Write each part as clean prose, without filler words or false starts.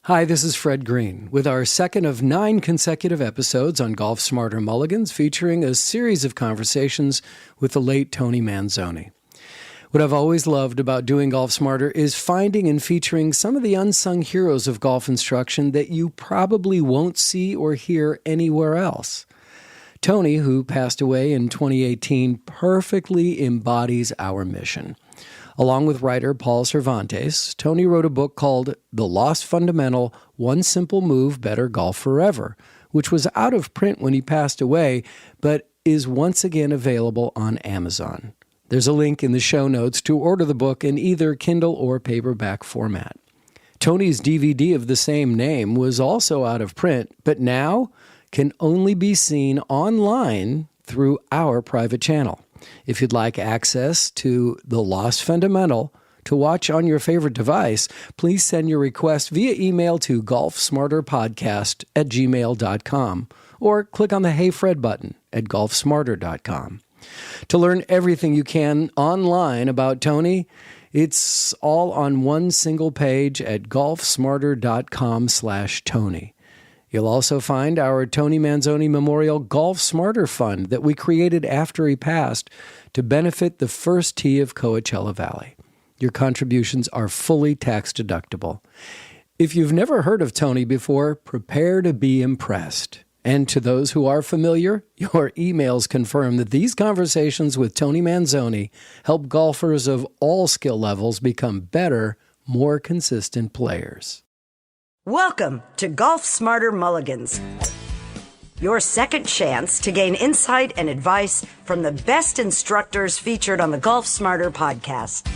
Hi, this is Fred Greene with our second of 9 consecutive episodes on Golf Smarter Mulligans, featuring a series of conversations with the late Tony Manzoni. What I've always loved about doing Golf Smarter is finding and featuring some of the unsung heroes of golf instruction that you probably won't see or hear anywhere else. Tony, who passed away in 2018, perfectly embodies our mission. Along with writer Paul Cervantes, Tony wrote a book called The Lost Fundamental, One Simple Move, Better Golf Forever, which was out of print when he passed away, but is once again available on Amazon. There's a link in the show notes to order the book in either Kindle or paperback format. Tony's DVD of the same name was also out of print, but now can only be seen online through our private channel. If you'd like access to The Lost Fundamental to watch on your favorite device, please send your request via email to golfsmarterpodcast@gmail.com or click on the Hey Fred button at golfsmarter.com. To learn everything you can online about Tony, it's all on one single page at golfsmarter.com/Tony. You'll also find our Tony Manzoni Memorial Golf Smarter Fund that we created after he passed to benefit the first tee of Coachella Valley. Your contributions are fully tax deductible. If you've never heard of Tony before, prepare to be impressed. And to those who are familiar, your emails confirm that these conversations with Tony Manzoni help golfers of all skill levels become better, more consistent players. Welcome to Golf Smarter Mulligans, your second chance to gain insight and advice from the best instructors featured on the Golf Smarter podcast.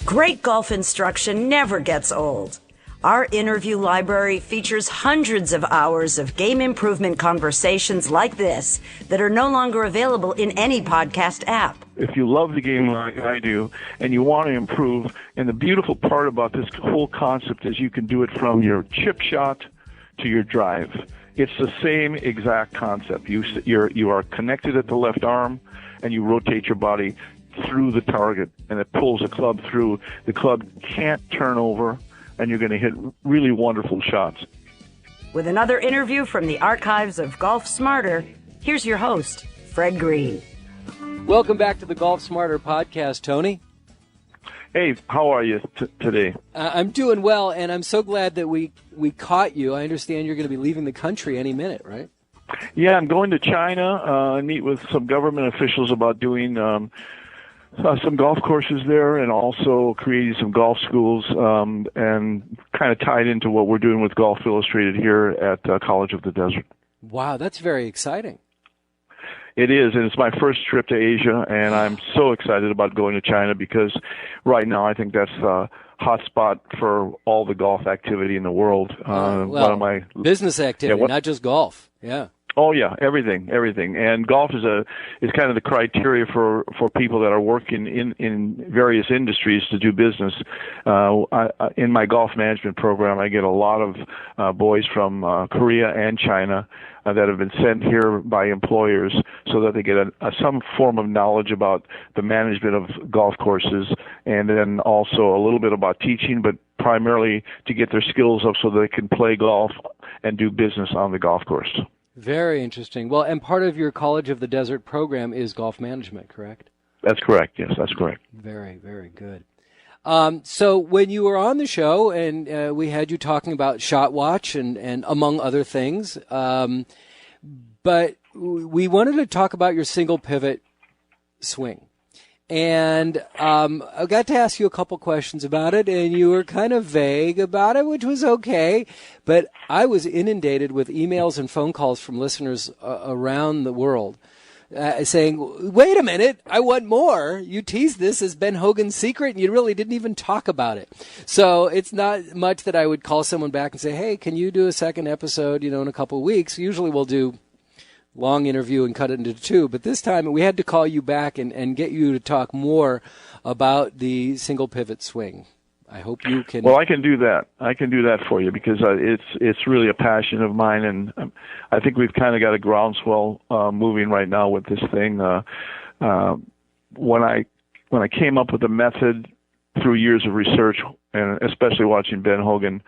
Great golf instruction never gets old. Our interview library features hundreds of hours of game improvement conversations like this that are no longer available in any podcast app. If you love the game like I do and you want to improve, and the beautiful part about this whole concept is you can do it from your chip shot to your drive. It's the same exact concept. You are connected at the left arm and you rotate your body through the target and it pulls the club through. The club can't turn over and you're going to hit really wonderful shots. With another interview from the archives of Golf Smarter, here's your host, Fred Greene. Welcome back to the Golf Smarter podcast, Tony. Hey, how are you today? I'm doing well, and I'm so glad that we caught you. I understand you're going to be leaving the country any minute, right? Yeah, I'm going to China and meet with some government officials about doing some golf courses there and also creating some golf schools and kind of tied into what we're doing with Golf Illustrated here at College of the Desert. Wow, that's very exciting. It is, and it's my first trip to Asia, and I'm so excited about going to China because right now I think that's a hot spot for all the golf activity in the world. One of my business activity, not just golf. Yeah. Oh yeah, everything, and golf is kind of the criteria for people that are working in various industries to do business. In my golf management program, I get a lot of boys from Korea and China that have been sent here by employers so that they get some form of knowledge about the management of golf courses, and then also a little bit about teaching, but primarily to get their skills up so they can play golf and do business on the golf course. Very interesting. Well, and part of your College of the Desert program is golf management, correct? That's correct. Yes, that's correct. Very, very good. So when you were on the show and we had you talking about shot watch and among other things, but we wanted to talk about your single pivot swing. And I got to ask you a couple questions about it, and you were kind of vague about it, which was okay. But I was inundated with emails and phone calls from listeners around the world saying, wait a minute, I want more. You teased this as Ben Hogan's secret, and you really didn't even talk about it. So it's not much that I would call someone back and say, hey, can you do a second episode, in a couple of weeks? Usually we'll do long interview and cut it into 2, but this time we had to call you back and get you to talk more about the single pivot swing. I hope you can. Well, I can do that. I can do that for you because it's really a passion of mine, and I think we've kind of got a groundswell moving right now with this thing. When I came up with the method through years of research, and especially watching Ben Hogan.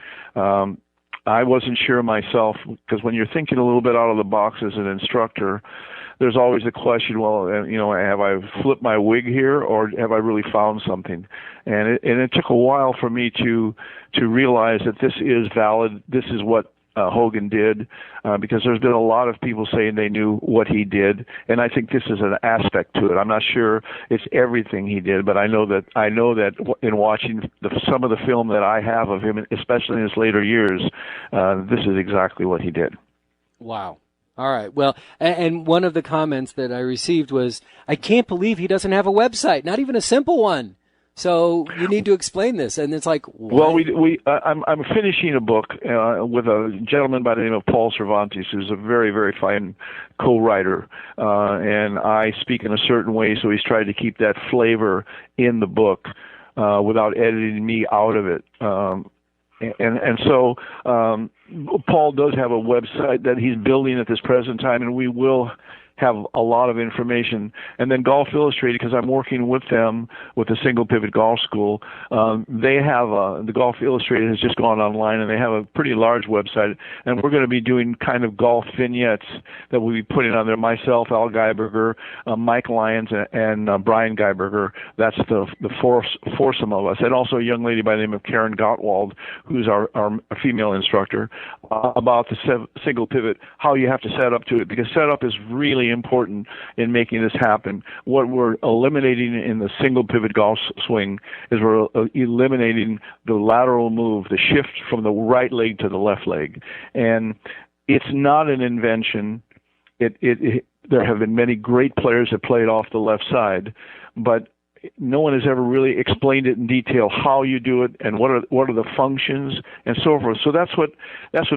I wasn't sure myself, because when you're thinking a little bit out of the box as an instructor, there's always the question, well, have I flipped my wig here, or have I really found something? And it took a while for me to realize that this is valid. This is what Hogan did, because there's been a lot of people saying they knew what he did, and I think this is an aspect to it. I'm not sure it's everything he did, but I know that in watching some of the film that I have of him, especially in his later years, this is exactly what he did. Wow. All right. Well, and one of the comments that I received was, I can't believe he doesn't have a website, not even a simple one. So you need to explain this. And it's like, what? Well, I'm finishing a book with a gentleman by the name of Paul Cervantes, who's a very, very fine co-writer. And I speak in a certain way, so he's tried to keep that flavor in the book without editing me out of it. And so Paul does have a website that he's building at this present time, and we will have a lot of information. And then Golf Illustrated, because I'm working with them with the Single Pivot Golf School, they have the Golf Illustrated has just gone online, and they have a pretty large website, and we're going to be doing kind of golf vignettes that we'll be putting on there. Myself, Al Geiberger, Mike Lyons, and Brian Geiberger. That's the foursome of us, and also a young lady by the name of Karen Gottwald, who's our female instructor, about the single pivot, how you have to set up to it, because setup is really important in making this happen. What we're eliminating in the single pivot golf swing is we're eliminating the lateral move, the shift from the right leg to the left leg. And it's not an invention. There have been many great players that played off the left side, but no one has ever really explained it in detail how you do it and what are the functions and so forth. So that's what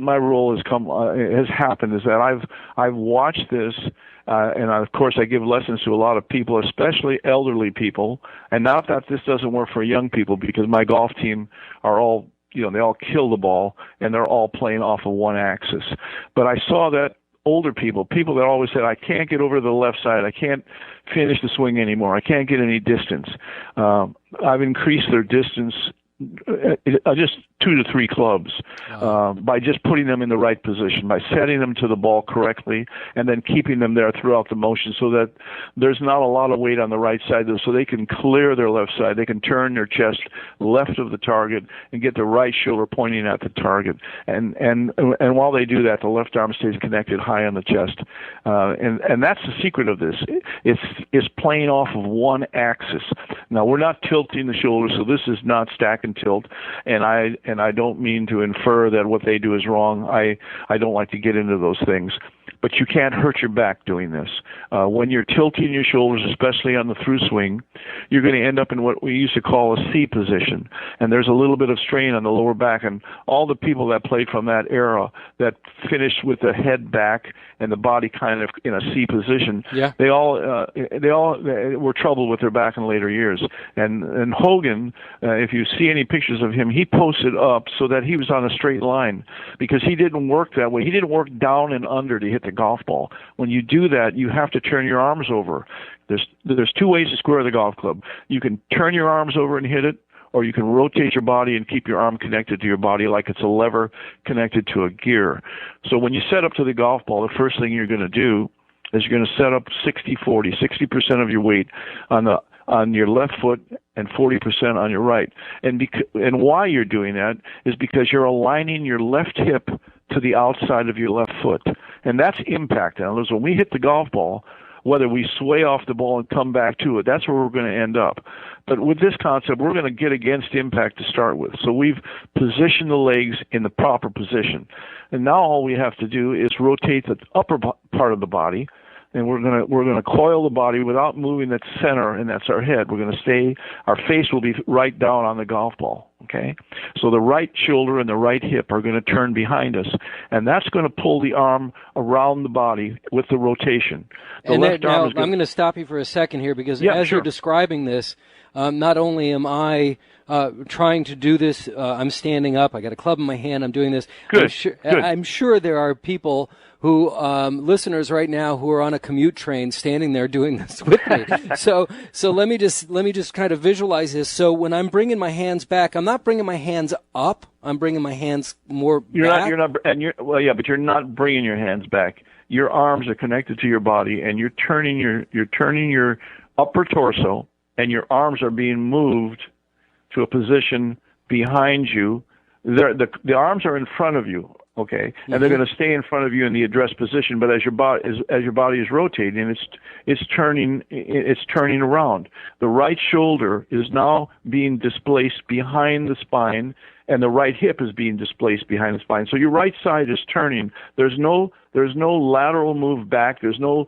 my role has happened, is that I've watched this, and of course I give lessons to a lot of people, especially elderly people. And not that this doesn't work for young people, because my golf team are all, they all kill the ball and they're all playing off of one axis. But I saw that older people that always said, I can't get over to the left side, I can't finish the swing anymore, I can't get any distance. I've increased their distance just 2 to 3 clubs by just putting them in the right position, by setting them to the ball correctly, and then keeping them there throughout the motion, so that there's not a lot of weight on the right side, so they can clear their left side. They can turn their chest left of the target and get the right shoulder pointing at the target. And while they do that, the left arm stays connected high on the chest. And that's the secret of this. It's playing off of one axis. Now, we're not tilting the shoulders, so this is not stack and tilt. And I don't mean to infer that what they do is wrong. I don't like to get into those things. But you can't hurt your back doing this. When you're tilting your shoulders, especially on the through swing, you're going to end up in what we used to call a C position. And there's a little bit of strain on the lower back. And all the people that played from that era that finished with the head back and the body kind of in a C position, they all were troubled with their back in later years. And Hogan, if you see any pictures of him, he posted up so that he was on a straight line, because he didn't work that way. He didn't work down and under to hit the golf ball. When you do that, you have to turn your arms over. There's 2 ways to square the golf club. You can turn your arms over and hit it, or you can rotate your body and keep your arm connected to your body like it's a lever connected to a gear. So when you set up to the golf ball, the first thing you're going to do is you're going to set up 60-40, 60% of your weight on your left foot and 40% on your right. And why you're doing that is because you're aligning your left hip to the outside of your left foot. And that's impact. In other words, when we hit the golf ball, whether we sway off the ball and come back to it, that's where we're going to end up. But with this concept, we're going to get against impact to start with. So we've positioned the legs in the proper position. And now all we have to do is rotate the upper part of the body, and we're going to coil the body without moving that center, and that's our head. We're going to stay, our face will be right down on the golf ball, okay? So the right shoulder and the right hip are going to turn behind us, and that's going to pull the arm around the body with the rotation. I'm going to stop you for a second here, because as you're describing this, not only am I trying to do this, I'm standing up, I got a club in my hand, I'm doing this. Good. I'm sure there are people who, listeners right now, who are on a commute train standing there doing this with me. So let me just kind of visualize this. So when I'm bringing my hands back, I'm not bringing my hands up. I'm bringing my hands more back. But you're not bringing your hands back. Your arms are connected to your body, and you're turning your upper torso, and your arms are being moved to a position behind you. The arms are in front of you, okay, and they're going to stay in front of you in the address position. But as your body is rotating, it's turning around. The right shoulder is now being displaced behind the spine, and the right hip is being displaced behind the spine. So your right side is turning. There's no lateral move back. There's no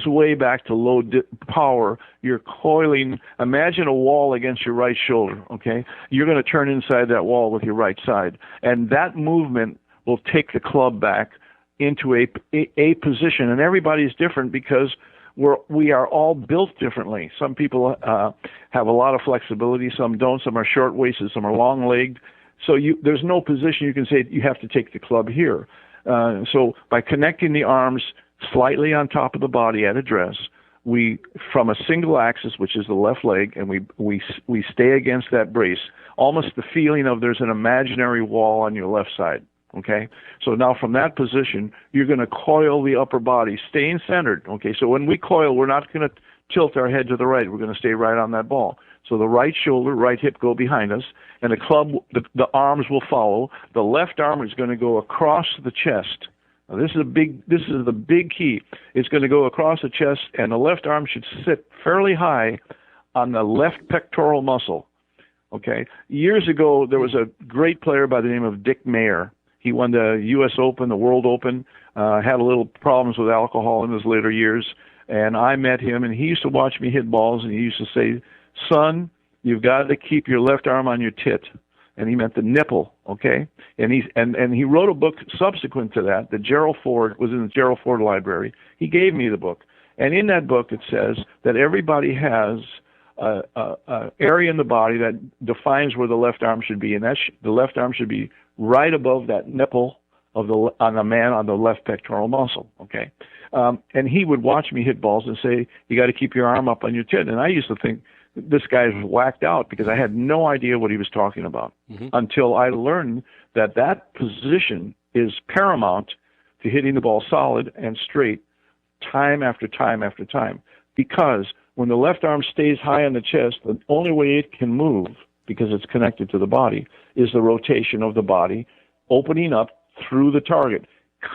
sway back to low power. You're coiling. Imagine a wall against your right shoulder, okay? You're going to turn inside that wall with your right side. And that movement will take the club back into a position. And everybody's different because we are all built differently. Some people have a lot of flexibility, some don't. Some are short-waisted, some are long-legged. So there's no position you can say you have to take the club here. So by connecting the arms slightly on top of the body at address, we, from a single axis, which is the left leg, and we stay against that brace, almost the feeling of there's an imaginary wall on your left side. Okay, so now from that position, you're going to coil the upper body, staying centered. Okay, so when we coil, we're not going to tilt our head to the right. We're going to stay right on that ball. So the right shoulder, right hip go behind us, and the club, the arms will follow. The left arm is going to go across the chest. Now this is the big key. It's going to go across the chest, and the left arm should sit fairly high on the left pectoral muscle. Okay, years ago there was a great player by the name of Dick Mayer. He won the U.S. Open, the World Open, had a little problems with alcohol in his later years, and I met him, and he used to watch me hit balls, and he used to say, "Son, you've got to keep your left arm on your tit," and he meant the nipple, okay? And he wrote a book subsequent to that. Gerald Ford was in the Gerald Ford Library. He gave me the book, and in that book it says that everybody has a area in the body that defines where the left arm should be, and the left arm should be right above that nipple on the man on the left pectoral muscle, okay? And he would watch me hit balls and say, "You got to keep your arm up on your tit." And I used to think, this guy's whacked out, because I had no idea what he was talking about until I learned that position is paramount to hitting the ball solid and straight time after time after time. Because when the left arm stays high on the chest, the only way it can move, because it's connected to the body, is the rotation of the body opening up through the target.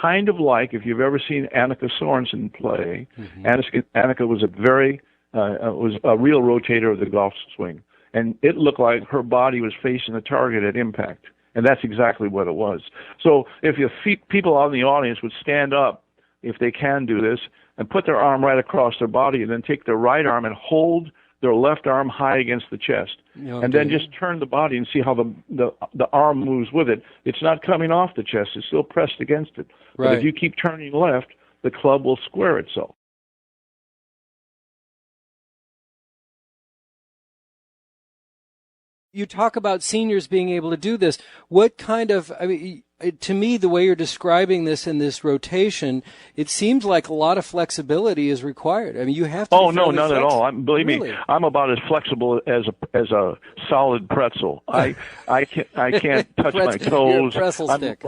Kind of like if you've ever seen Annika Sorensen play. Annika was was a real rotator of the golf swing, and it looked like her body was facing the target at impact, and that's exactly what it was. So if people out in the audience would stand up, if they can do this, and put their arm right across their body, and then take their right arm and hold their left arm high against the chest, and then just turn the body and see how the arm moves with it. It's not coming off the chest; it's still pressed against it. Right. But if you keep turning left, the club will square itself. You talk about seniors being able to do this. What kind of, to me, the way you're describing this in this rotation, it seems like a lot of flexibility is required. I mean, you have to. Oh, no, none at all. Believe me, I'm about as flexible as a solid pretzel. I can't touch my toes. You're a pretzel stick.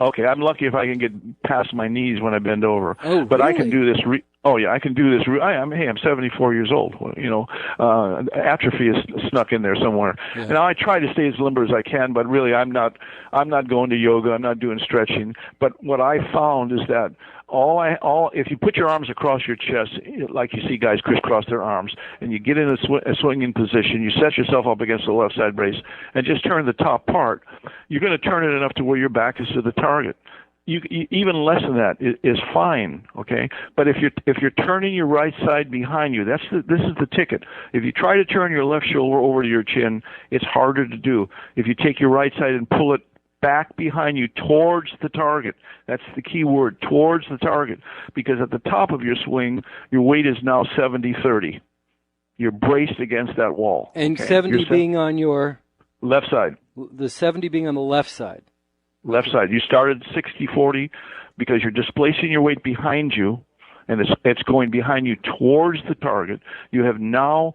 Okay, I'm lucky if I can get past my knees when I bend over. Oh, but really? I can do this. I can do this. I'm 74 years old. Atrophy is snuck in there somewhere. Yeah. And I try to stay as limber as I can, but really, I'm not going to yoga. I'm not doing stretching. But what I found is that if you put your arms across your chest, like you see guys crisscross their arms, and you get in a swinging position, you set yourself up against the left side brace, and just turn the top part, you're going to turn it enough to where your back is to the target. You even less than that is fine, okay? But if you're turning your right side behind you, this is the ticket. If you try to turn your left shoulder over to your chin, it's harder to do. If you take your right side and pull it back behind you towards the target, that's the key word, towards the target, because at the top of your swing, your weight is now 70-30. You're braced against that wall. And 70 being on your... left side. The 70 being on the left side. Left side. You started 60-40 because you're displacing your weight behind you, and it's going behind you towards the target. You have now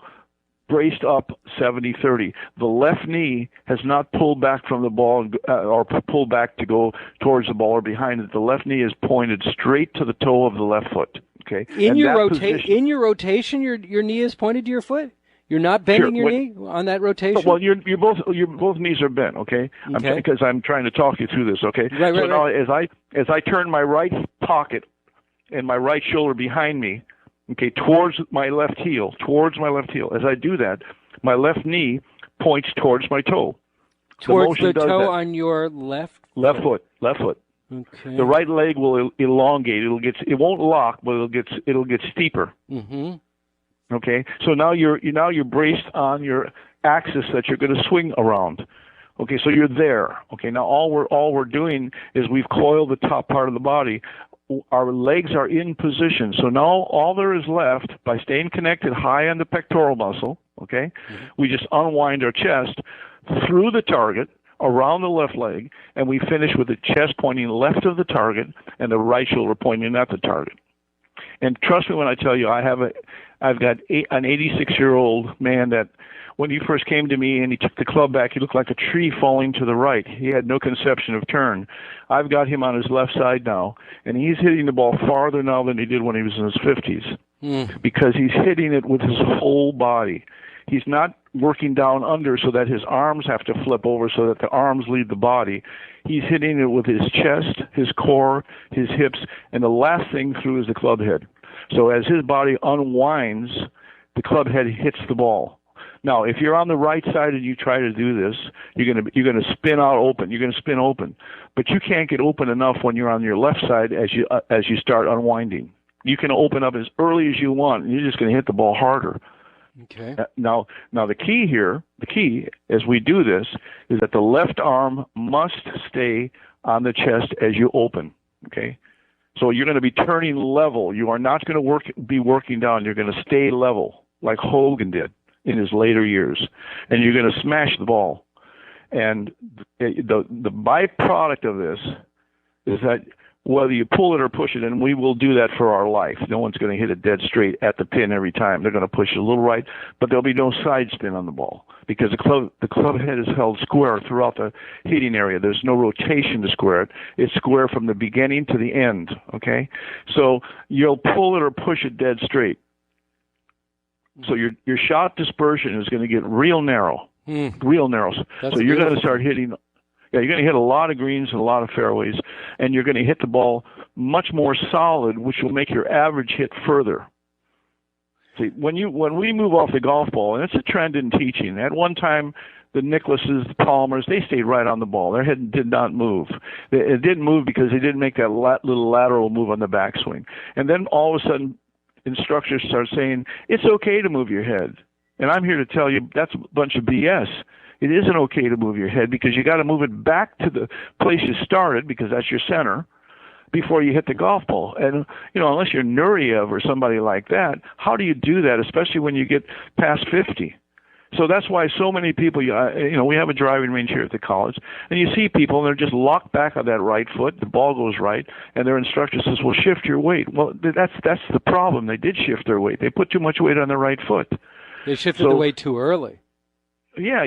braced up 70-30. The left knee has not pulled back from the ball or pulled back to go towards the ball or behind it. The left knee is pointed straight to the toe of the left foot. Okay. In your rotation, your knee is pointed to your foot. You're not bending your knee on that rotation. Well, your both knees are bent. Okay. Because I'm trying to talk you through this. Okay. Right. Now, as I turn my right pocket and my right shoulder behind me, okay, towards my left heel. As I do that, my left knee points towards my toe. Towards the toe on your left foot. Okay. The right leg will elongate. It won't lock, but it'll get steeper. Mm-hmm. Okay. So now you're braced on your axis that you're going to swing around. Okay. So you're there. Okay. Now all we're doing is we've coiled the top part of the body. Our legs are in position. So now all there is left, by staying connected high on the pectoral muscle, okay, we just unwind our chest through the target, around the left leg, and we finish with the chest pointing left of the target and the right shoulder pointing at the target. And trust me when I tell you, I've got an 86-year-old man that when he first came to me and he took the club back, he looked like a tree falling to the right. He had no conception of turn. I've got him on his left side now, and he's hitting the ball farther now than he did when he was in his 50s because he's hitting it with his whole body. He's not working down under so that his arms have to flip over so that the arms lead the body. He's hitting it with his chest, his core, his hips, and the last thing through is the club head. So as his body unwinds, the club head hits the ball. Now, if you're on the right side and you try to do this, you're going to spin out open. You're going to spin open, but you can't get open enough when you're on your left side as you start unwinding. You can open up as early as you want, and you're just going to hit the ball harder. Okay. Now the key as we do this is that the left arm must stay on the chest as you open. Okay. So you're going to be turning level. You are not going to be working down. You're going to stay level like Hogan did in his later years, and you're going to smash the ball. And the byproduct of this is that whether you pull it or push it, and we will do that for our life. No one's going to hit it dead straight at the pin every time. They're going to push it a little right, but there'll be no side spin on the ball because the club head is held square throughout the hitting area. There's no rotation to square it. It's square from the beginning to the end, okay? So you'll pull it or push it dead straight. So your shot dispersion is going to get real narrow, real narrow. So you're going to start hitting... Yeah, you're going to hit a lot of greens and a lot of fairways, and you're going to hit the ball much more solid, which will make your average hit further. See, when we move off the golf ball, and it's a trend in teaching, at one time the Nicklases, the Palmers, they stayed right on the ball. Their head did not move. It didn't move because they didn't make that little lateral move on the backswing. And then all of a sudden, instructors start saying, it's okay to move your head. And I'm here to tell you that's a bunch of BS. It isn't okay to move your head because you got to move it back to the place you started because that's your center before you hit the golf ball. And, unless you're Nureyev or somebody like that, how do you do that, especially when you get past 50? So that's why so many people, we have a driving range here at the college, and you see people, and they're just locked back on that right foot, the ball goes right, and their instructor says, well, shift your weight. Well, that's the problem. They did shift their weight. They put too much weight on their right foot. They shifted the weight too early. Yeah.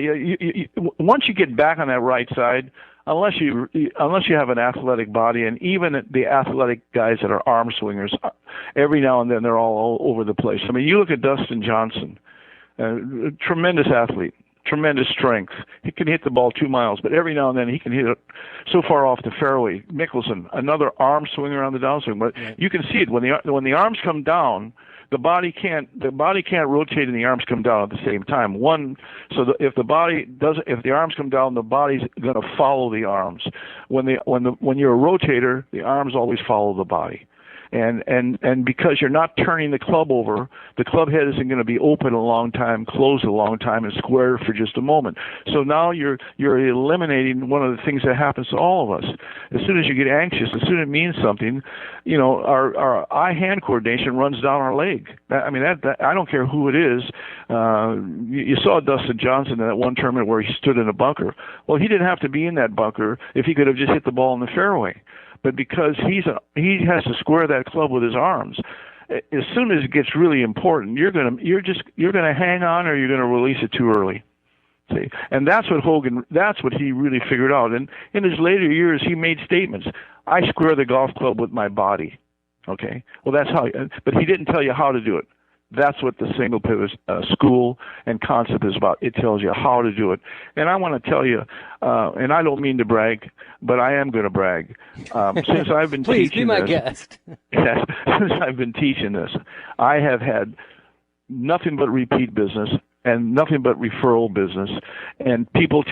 Once you get back on that right side, unless you have an athletic body, and even the athletic guys that are arm swingers, every now and then they're all over the place. I mean, you look at Dustin Johnson, tremendous athlete, tremendous strength. He can hit the ball 2 miles, but every now and then he can hit it so far off the fairway. Mickelson, another arm swinger on the downswing, but you can see it when the arms come down. The body can't rotate and the arms come down at the same time. If the arms come down, the body's going to follow the arms. When you're a rotator, the arms always follow the body. And because you're not turning the club over, the club head isn't going to be open a long time, closed a long time, and square for just a moment. So now you're eliminating one of the things that happens to all of us. As soon as you get anxious, as soon as it means something, our eye-hand coordination runs down our leg. I mean, that I don't care who it is. You saw Dustin Johnson in that one tournament where he stood in a bunker. Well, he didn't have to be in that bunker if he could have just hit the ball in the fairway. But because he has to square that club with his arms, as soon as it gets really important, you're gonna hang on, or you're gonna release it too early. See, and that's what he really figured out. And in his later years, he made statements. I square the golf club with my body. Okay, well that's how. But he didn't tell you how to do it. That's what the single pivot school and concept is about. It tells you how to do it. And I want to tell you, and I don't mean to brag, but I am going to brag. Since I've been Please teaching be my this, guest. Yes, since I've been teaching this, I have had nothing but repeat business and nothing but referral business, and people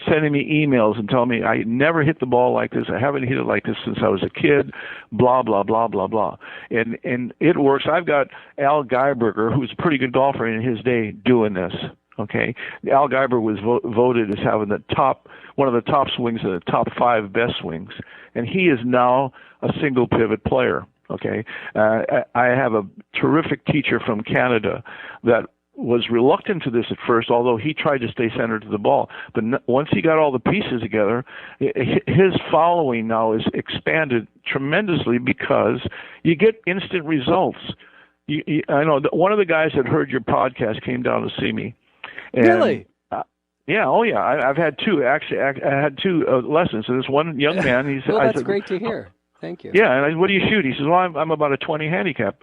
sending me emails and telling me I never hit the ball like this. I haven't hit it like this since I was a kid. Blah blah blah blah blah, and it works. I've got Al Geiberger, who's a pretty good golfer in his day, doing this. Okay, Al Geiber was voted as having one of the top swings and the top 5 best swings, and he is now a single pivot player. Okay, I have a terrific teacher from Canada that was reluctant to this at first, although he tried to stay centered to the ball. But once he got all the pieces together, his following now is expanded tremendously because you get instant results. I know one of the guys that heard your podcast came down to see me. And, really? Yeah. Oh, yeah. I've had 2. Actually, I had 2 lessons. And this one young man, he said, well, that's great to hear. Thank you. Yeah, and what do you shoot? He says, well, I'm about a 20 handicap.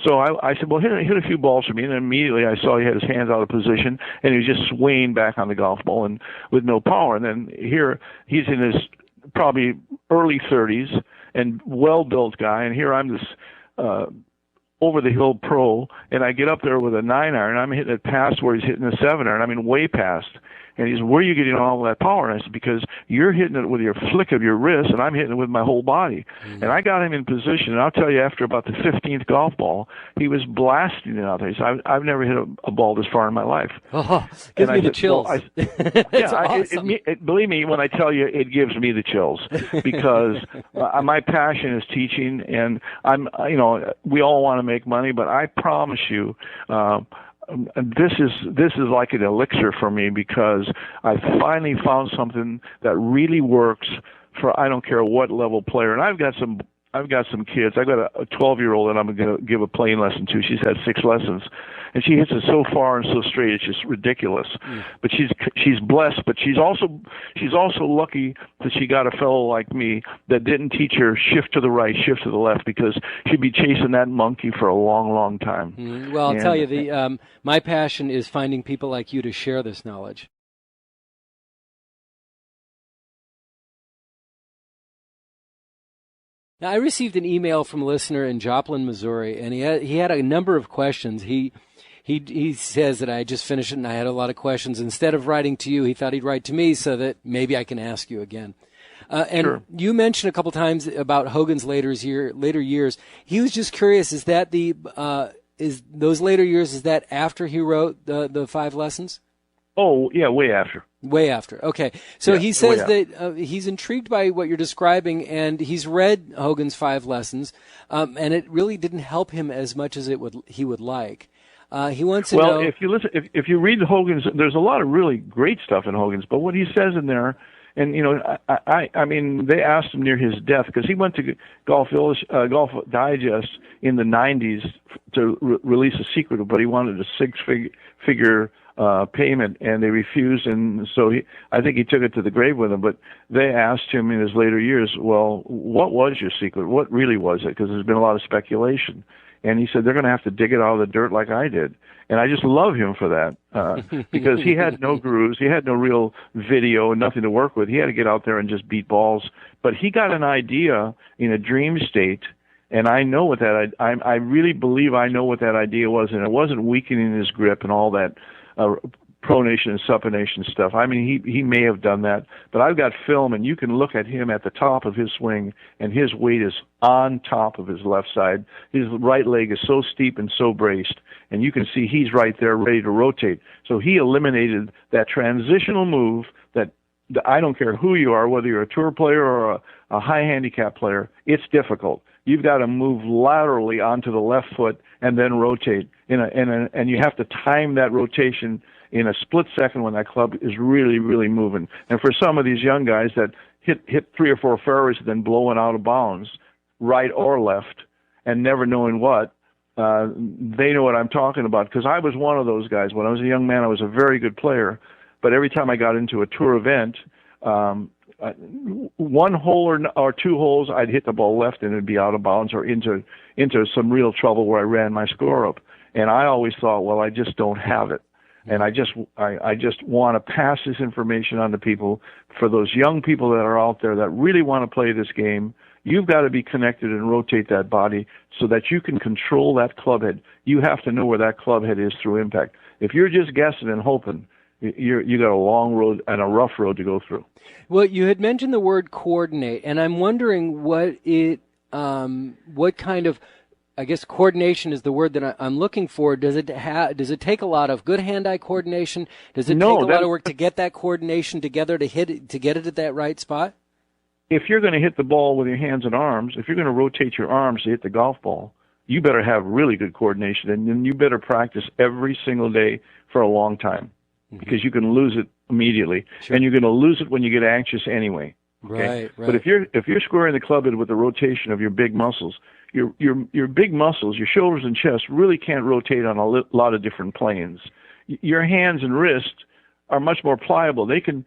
So I said, well, hit a few balls for me. And then immediately I saw he had his hands out of position, and he was just swaying back on the golf ball and with no power. And then here he's in his probably early 30s and well-built guy, and here I'm this over-the-hill pro, and I get up there with a 9-iron. I'm hitting it past where he's hitting a 7-iron. I mean, way past. And he says, where are you getting all that power? And I said, because you're hitting it with your flick of your wrist, and I'm hitting it with my whole body. Mm-hmm. And I got him in position, and I'll tell you, after about the 15th golf ball, he was blasting it out there. He said, I've never hit a ball this far in my life. Oh, gives me the chills. Well, That's awesome. Believe me, when I tell you, it gives me the chills, because my passion is teaching, and we all want to make money, but I promise you, this is like an elixir for me, because I finally found something that really works for I don't care what level player. And I've got some kids. I've got a 12-year-old that I'm going to give a playing lesson to. She's had 6 lessons, and she hits it so far and so straight, it's just ridiculous. But she's blessed, but she's also lucky that she got a fellow like me that didn't teach her shift to the right, shift to the left, because she'd be chasing that monkey for a long, long time. Well, I'll tell you, my passion is finding people like you to share this knowledge. Now, I received an email from a listener in Joplin, Missouri, and he had a number of questions. He says that I just finished it and I had a lot of questions. Instead of writing to you, he thought he'd write to me so that maybe I can ask you again. And sure. You mentioned a couple times about Hogan's later years. He was just curious: is that those later years? Is that after he wrote the 5 lessons? Oh yeah, way after. Way after. Okay. So yeah, he says that he's intrigued by what you're describing, and he's read Hogan's 5 lessons, and it really didn't help him as much as he would like. He wants to know. Well, if you read Hogan's, there's a lot of really great stuff in Hogan's, but what he says in there, and I mean, they asked him near his death, because he went to Golf Digest in the 90s to release a secret, but he wanted a 6-figure payment, and they refused, and so I think he took it to the grave with him. But they asked him in his later years, well, what was your secret? What really was it? Because there's been a lot of speculation. And he said, they're going to have to dig it out of the dirt like I did. And I just love him for that, because he had no gurus, he had no real video, nothing to work with. He had to get out there and just beat balls. But he got an idea in a dream state, and I know what that, I really believe I know what that idea was, and it wasn't weakening his grip and all that pronation and supination stuff. I mean, he may have done that, but I've got film, and you can look at him at the top of his swing, and his weight is on top of his left side. His right leg is so steep and so braced, and you can see he's right there ready to rotate. So he eliminated that transitional move that I don't care who you are, whether you're a tour player or a high handicap player, it's difficult. You've got to move laterally onto the left foot and then rotate. And you have to time that rotation in a split second when that club is really, really moving. And for some of these young guys that hit 3 or 4 fairways and then blowing out of bounds, right or left, and never knowing what, they know what I'm talking about. Because I was one of those guys. When I was a young man, I was a very good player. But every time I got into a tour event, one hole or 2 holes, I'd hit the ball left and it'd be out of bounds or into some real trouble where I ran my score up. And I always thought, well, I just don't have it. And I just want to pass this information on to people. For those young people that are out there that really want to play this game, you've got to be connected and rotate that body so that you can control that club head. You have to know where that club head is through impact. If you're just guessing and hoping, you got a long road and a rough road to go through. Well, you had mentioned the word coordinate, and I'm wondering what kind of, I guess coordination is the word that I'm looking for. Does it take a lot of good hand-eye coordination? Does it take a lot of work to get that coordination together to get it at that right spot? If you're going to hit the ball with your hands and arms, if you're going to rotate your arms to hit the golf ball, you better have really good coordination, and then you better practice every single day for a long time. Because you can lose it immediately, and you're going to lose it when you get anxious anyway. Okay? Right. But if you're squaring the club head with the rotation of your big muscles, your big muscles, your shoulders and chest, really can't rotate on a lot of different planes. Your hands and wrists are much more pliable. They can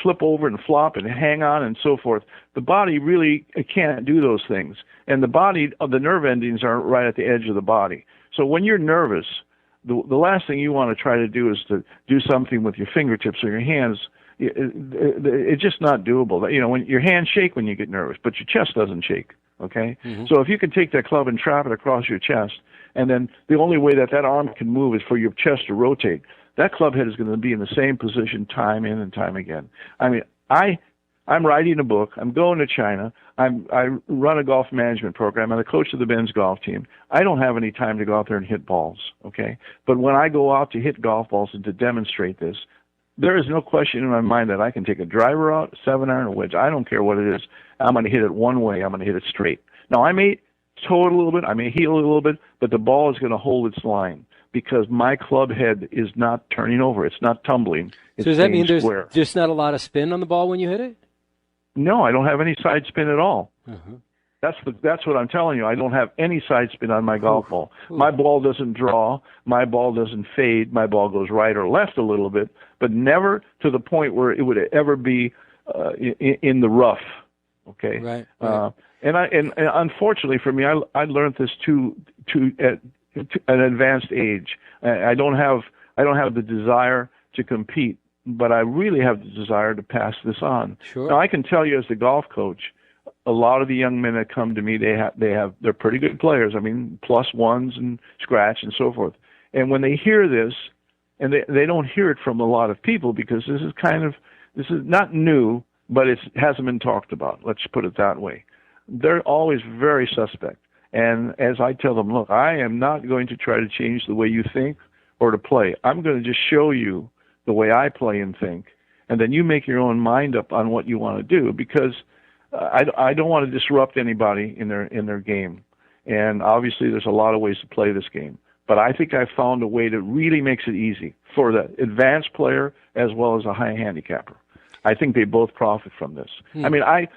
flip over and flop and hang on and so forth. The body really can't do those things, and the nerve endings are right at the edge of the body. So when you're nervous, the last thing you want to try to do is to do something with your fingertips or your hands. It's just not doable. You know, when your hands shake when you get nervous, but your chest doesn't shake. Okay? So if you can take that club and trap it across your chest, and then the only way that arm can move is for your chest to rotate, that club head is going to be in the same position time in and time again. I mean, I'm writing a book. I'm going to China. I run a golf management program. I'm the coach of the men's golf team. I don't have any time to go out there and hit balls, okay? But when I go out to hit golf balls and to demonstrate this, there is no question in my mind that I can take a driver out, a 7-iron, a wedge. I don't care what it is. I'm going to hit it one way. I'm going to hit it straight. Now, I may toe it a little bit. I may heel it a little bit, but the ball is going to hold its line because my club head is not turning over. It's not tumbling. It's so does that mean there's square. just not a lot of spin on the ball when you hit it? No, I don't have any side spin at all. That's what I'm telling you. I don't have any side spin on my golf ball. My ball doesn't draw. My ball doesn't fade. My ball goes right or left a little bit, but never to the point where it would ever be in the rough. Okay. Right. And unfortunately for me, I learned this at an advanced age. I don't have the desire to compete, but I really have the desire to pass this on. Sure. Now, I can tell you as the golf coach, a lot of the young men that come to me, they're pretty good players. I mean, +1s and scratch and so forth. And when they hear this, and they don't hear it from a lot of people because this is not new, but it hasn't been talked about. Let's put it that way. They're always very suspect. And as I tell them, look, I am not going to try to change the way you think or to play. I'm going to just show you the way I play and think, and then you make your own mind up on what you want to do, because I don't want to disrupt anybody in their game. And obviously there's a lot of ways to play this game, but I think I've found a way that really makes it easy for the advanced player as well as a high handicapper. I think they both profit from this. I mean, I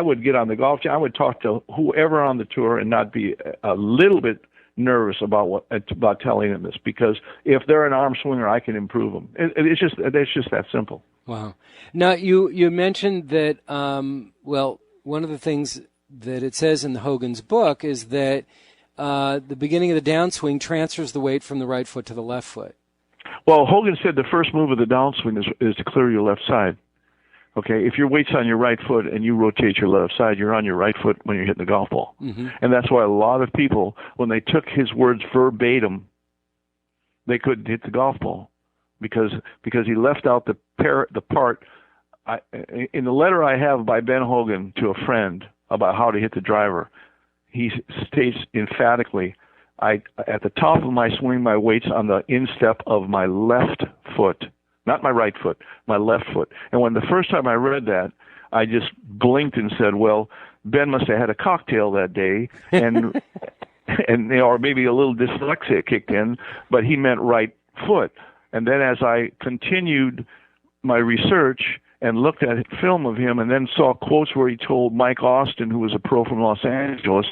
would get on the golf team. I would talk to whoever on the tour and not be a little bit nervous about telling them this, because if they're an arm swinger, I can improve them. It's just that simple. Wow. Now you mentioned that one of the things that it says in the Hogan's book is that the beginning of the downswing transfers the weight from the right foot to the left foot. Well, Hogan said the first move of the downswing is to clear your left side. Okay, if your weight's on your right foot and you rotate your left side, you're on your right foot when you're hitting the golf ball. And that's why a lot of people, when they took his words verbatim, they couldn't hit the golf ball because he left out the part. In the letter I have by Ben Hogan to a friend about how to hit the driver, he states emphatically, at the top of my swing, my weight's on the instep of my left foot, not my right foot, my left foot. And when the first time I read that, I just blinked and said, well, Ben must have had a cocktail that day, and or maybe a little dyslexia kicked in, but he meant right foot. And then as I continued my research and looked at film of him and then saw quotes where he told Mike Austin, who was a pro from Los Angeles,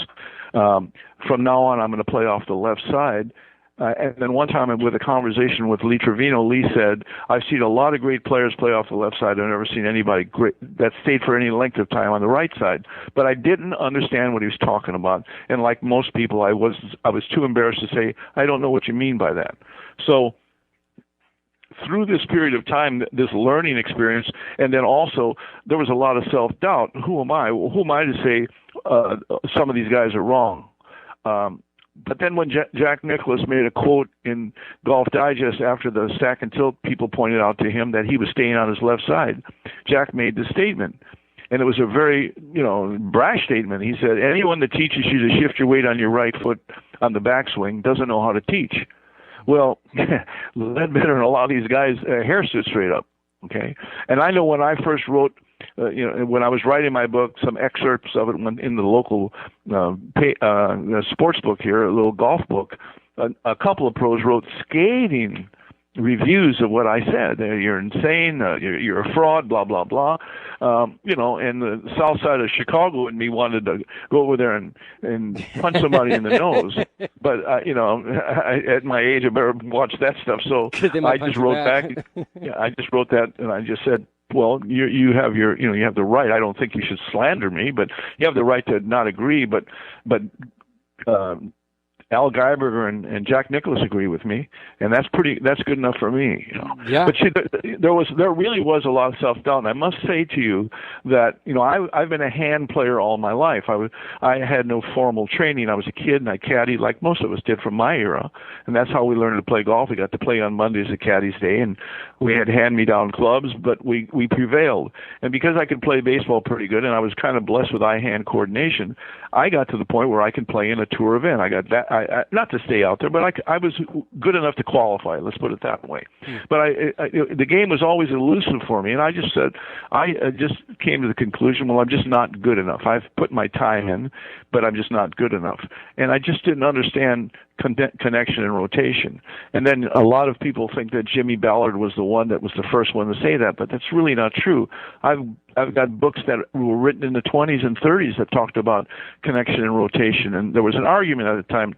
from now on I'm going to play off the left side. And then one time with a conversation with Lee Trevino, Lee said, I've seen a lot of great players play off the left side. I've never seen anybody great that stayed for any length of time on the right side. But I didn't understand what he was talking about. And like most people, I was too embarrassed to say, I don't know what you mean by that. So through this period of time, this learning experience, and then also there was a lot of self-doubt. Who am I? Who am I to say some of these guys are wrong? But then when Jack Nicklaus made a quote in Golf Digest after the stack and tilt, people pointed out to him that he was staying on his left side. Jack made the statement, and it was a very, brash statement. He said, anyone that teaches you to shift your weight on your right foot on the backswing doesn't know how to teach. Well, Ledbetter and a lot of these guys' hair stood straight up, okay? And I know when I first wrote, when I was writing my book, some excerpts of it in the local sports book here, a little golf book, a couple of pros wrote scathing reviews of what I said. You're insane, you're a fraud, blah, blah, blah. And the south side of Chicago and me wanted to go over there and punch somebody in the nose. But, at my age, I better watch that stuff. So I just wrote back. I just wrote that, and I just said, well, you have you have the right. I don't think you should slander me, but you have the right to not agree. But Al Geiberger and Jack Nicklaus agree with me, and that's good enough for me. Yeah. But see, there really was a lot of self-doubt, and I must say to you that I've been a hand player all my life. I had no formal training. I was a kid, and I caddied like most of us did from my era, and that's how we learned to play golf. We got to play on Mondays at Caddy's Day, and we had hand-me-down clubs, but we prevailed. And because I could play baseball pretty good, and I was kind of blessed with eye-hand coordination, I got to the point where I could play in a tour event. I got that. Not to stay out there, but I was good enough to qualify. Let's put it that way. But the game was always elusive for me, and I just said, I just came to the conclusion, well, I'm just not good enough. I've put my time in, but I'm just not good enough. And I just didn't understand connection and rotation. And then a lot of people think that Jimmy Ballard was the one that was the first one to say that, but that's really not true. I've got books that were written in the 20s and 30s that talked about connection and rotation. And there was an argument at the time,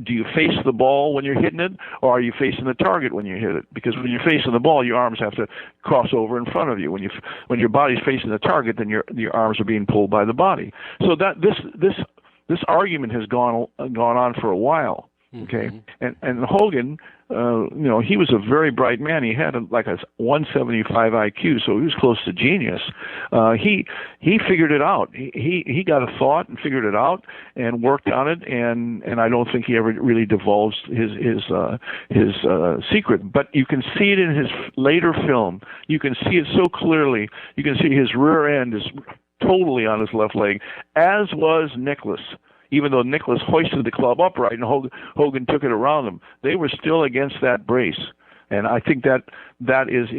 do you face the ball when you're hitting it, or are you facing the target when you hit it? Because when you're facing the ball, your arms have to cross over in front of you. When your body's facing the target, then your arms are being pulled by the body. So that this argument has gone on for a while. Okay, and Hogan, he was a very bright man. He had like a 175 IQ, so he was close to genius. He figured it out. He got a thought and figured it out and worked on it. And I don't think he ever really divulged his secret. But you can see it in his later film. You can see it so clearly. You can see his rear end is totally on his left leg, as was Nicklaus. Even though Nicklaus hoisted the club upright and Hogan took it around him, they were still against that brace. And I think that is,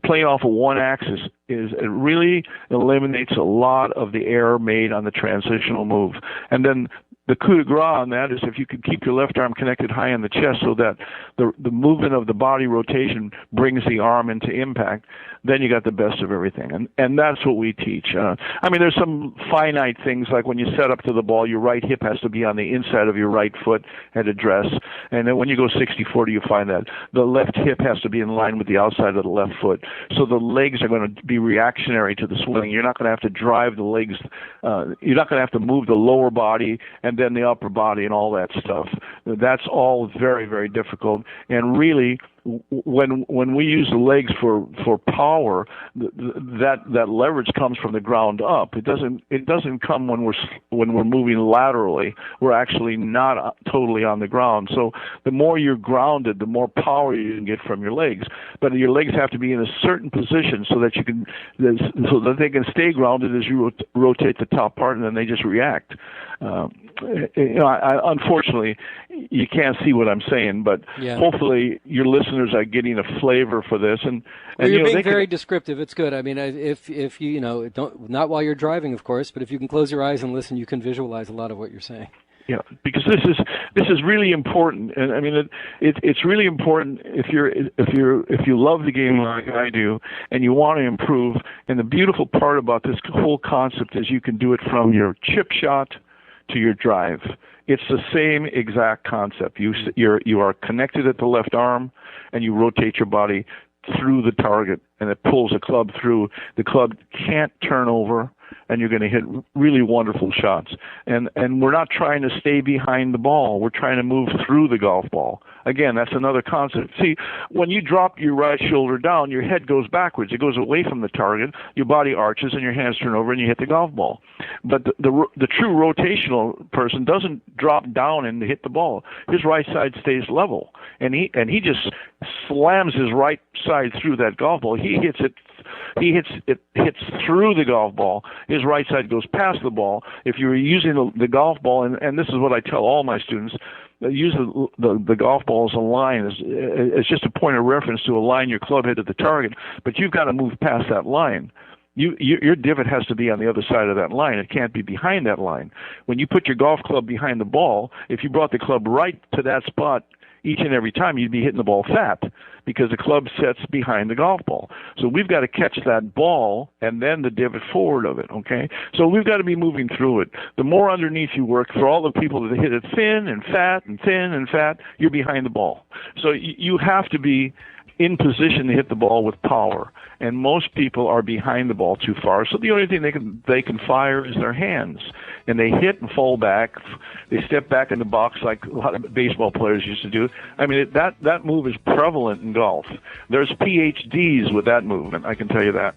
playing off of one axis it really eliminates a lot of the error made on the transitional move. And then the coup de grace on that is if you can keep your left arm connected high in the chest so that the movement of the body rotation brings the arm into impact, then you got the best of everything. And that's what we teach. There's some finite things like when you set up to the ball, your right hip has to be on the inside of your right foot at address. And then when you go 60-40, you find that the left hip has to be in line with the outside of the left foot. So the legs are going to be reactionary to the swing. You're not going to have to drive the legs. You're not going to have to move the lower body and then the upper body and all that stuff. That's all very, very difficult. And really, when we use the legs for power, that leverage comes from the ground up. It doesn't come when we're moving laterally. We're actually not totally on the ground. So the more you're grounded, the more power you can get from your legs. But your legs have to be in a certain position so that they can stay grounded as you rotate the top part, and then they just react. Unfortunately, you can't see what I'm saying, but hopefully your listeners are getting a flavor for this. And you're being very descriptive. It's good. I mean, if you don't, not while you're driving, of course, but if you can close your eyes and listen, you can visualize a lot of what you're saying. Yeah, because this is really important, and I mean it's really important if you love the game like I do and you want to improve. And the beautiful part about this whole concept is you can do it from your chip shot to your drive. It's the same exact concept. You are connected at the left arm, and you rotate your body through the target, and it pulls the club through. The club can't turn over, and you're going to hit really wonderful shots. And we're not trying to stay behind the ball. We're trying to move through the golf ball. Again, that's another concept. See, when you drop your right shoulder down, your head goes backwards. It goes away from the target. Your body arches, and your hands turn over, and you hit the golf ball. But the true rotational person doesn't drop down and hit the ball. His right side stays level, and he just slams his right side through that golf ball. He hits through the golf ball. His right side goes past the ball. If you're using the golf ball, and this is what I tell all my students, use the golf ball as a line. It's just a point of reference to align your club head to the target, but you've got to move past that line. Your divot has to be on the other side of that line. It can't be behind that line. When you put your golf club behind the ball, if you brought the club right to that spot each and every time, you'd be hitting the ball fat because the club sets behind the golf ball. So we've got to catch that ball and then the divot forward of it, okay? So we've got to be moving through it. The more underneath you work, for all the people that hit it thin and fat and thin and fat, you're behind the ball. So you have to be in position to hit the ball with power, and most people are behind the ball too far. So the only thing they can fire is their hands, and they hit and fall back. They step back in the box like a lot of baseball players used to do. I mean, that move is prevalent in golf. There's PhDs with that movement, I can tell you that.